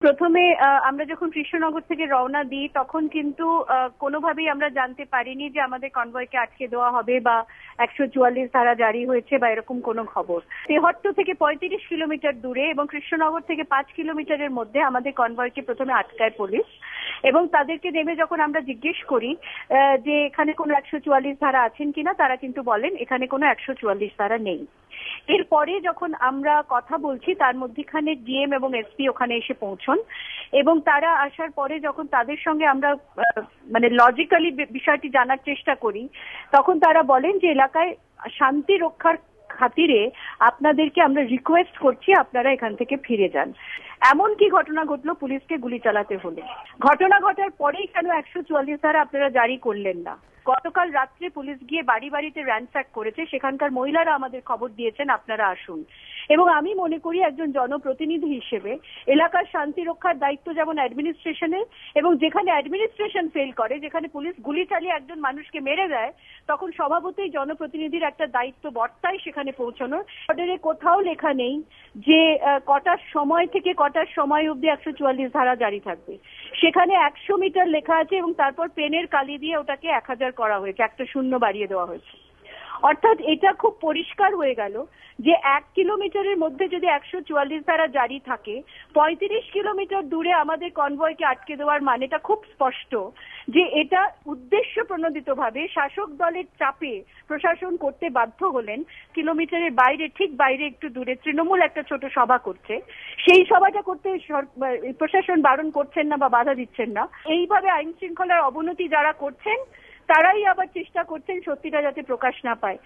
প্রথমে আমরা যখন কৃষ্ণনগর থেকে রওনা দিই তখন কিন্তু কোনোভাবেই আমরা জানতে পারিনি যে আমাদের কনভয়কে আটকে দেওয়া হবে বা 144 ধারা জারি হয়েছে বা এরকম কোনো খবর। তেহট্ট থেকে 35 কিলোমিটার দূরে এবং কৃষ্ণনগর থেকে 5 কিলোমিটারের মধ্যে আমাদের কনভয়কে প্রথমে আটকায় পুলিশ এবং তাদেরকে নেমে যখন আমরা জিজ্ঞেস করি যে এখানে কোনো 144 ধারা আছেন কিনা, তারা কিন্তু বলেন এখানে কোনো 144 ধারা নেই। এরপরে যখন আমরা কথা বলছি তার মধ্যখানে ডিএম এবং এসপি ওখানে এসে পৌঁছন এবং তারা আসার পরে যখন তাদের সঙ্গে আমরা মানে লজিক্যালি বিষয়টি জানার চেষ্টা করি তখন তারা বলেন যে এলাকায় শান্তি রক্ষার খাতিরে আপনাদেরকে আমরা রিকোয়েস্ট করছি আপনারা এখান থেকে ফিরে যান। এমন কি ঘটনা ঘটলো পুলিশকে গুলি চালাতে হলে? ঘটনা ঘটার পরেই কেন 144 ধারা আপনারা জারি করলেন না? গতকাল রাত্রে পুলিশ গিয়ে বাড়ি বাড়িতে র্যানস্যাক করেছে, সেখানকার মহিলারা আমাদের খবর দিয়েছেন আপনারা আসুন। এবং আমি মনে করি একজন জনপ্রতিনিধি হিসেবে এলাকার শান্তি রক্ষার দায়িত্ব যেমন অ্যাডমিনিস্ট্রেশনের, এবং যেখানে অ্যাডমিনিস্ট্রেশন ফেল করে, যেখানে পুলিশ গুলি চালিয়ে একজন মানুষকে মেরে দেয়, তখন স্বভাবতই জনপ্রতিনিধির একটা দায়িত্ব বর্তায় সেখানে পৌঁছানোর। অর্ডারে কোথাও লেখা নেই যে কটার সময় থেকে কটার সময় অবধি 144 ধারা জারি থাকবে। সেখানে 100 মিটার লেখা আছে এবং তারপর পেনের কালি দিয়ে ওটাকে 1000 করা হয়েছে, একটা শূন্য বাড়িয়ে দেওয়া হয়েছে। অর্থাৎ এটা খুব পরিষ্কার হয়ে গেল যে 1 কিলোমিটারের মধ্যে যদি 144 ধারা জারি থাকে, 35 কিলোমিটার দূরে আমাদের কনভয়কে আটকে দেওয়ার মানেটা খুব স্পষ্ট যে এটা উদ্দেশ্য প্রণোদিতভাবে শাসক দলের চাপে প্রশাসন করতে বাধ্য হলেন। কিলোমিটারের বাইরে, ঠিক বাইরে একটু দূরে তৃণমূল একটা ছোট সভা করছে, সেই সভাটা করতে প্রশাসন বারণ করছেন না বা বাধা দিচ্ছেন না। এইভাবে আইন শৃঙ্খলার অবনতি যারা করছেন তারাই আবার চেষ্টা করছেন সত্যিটা যাতে প্রকাশ না পায়।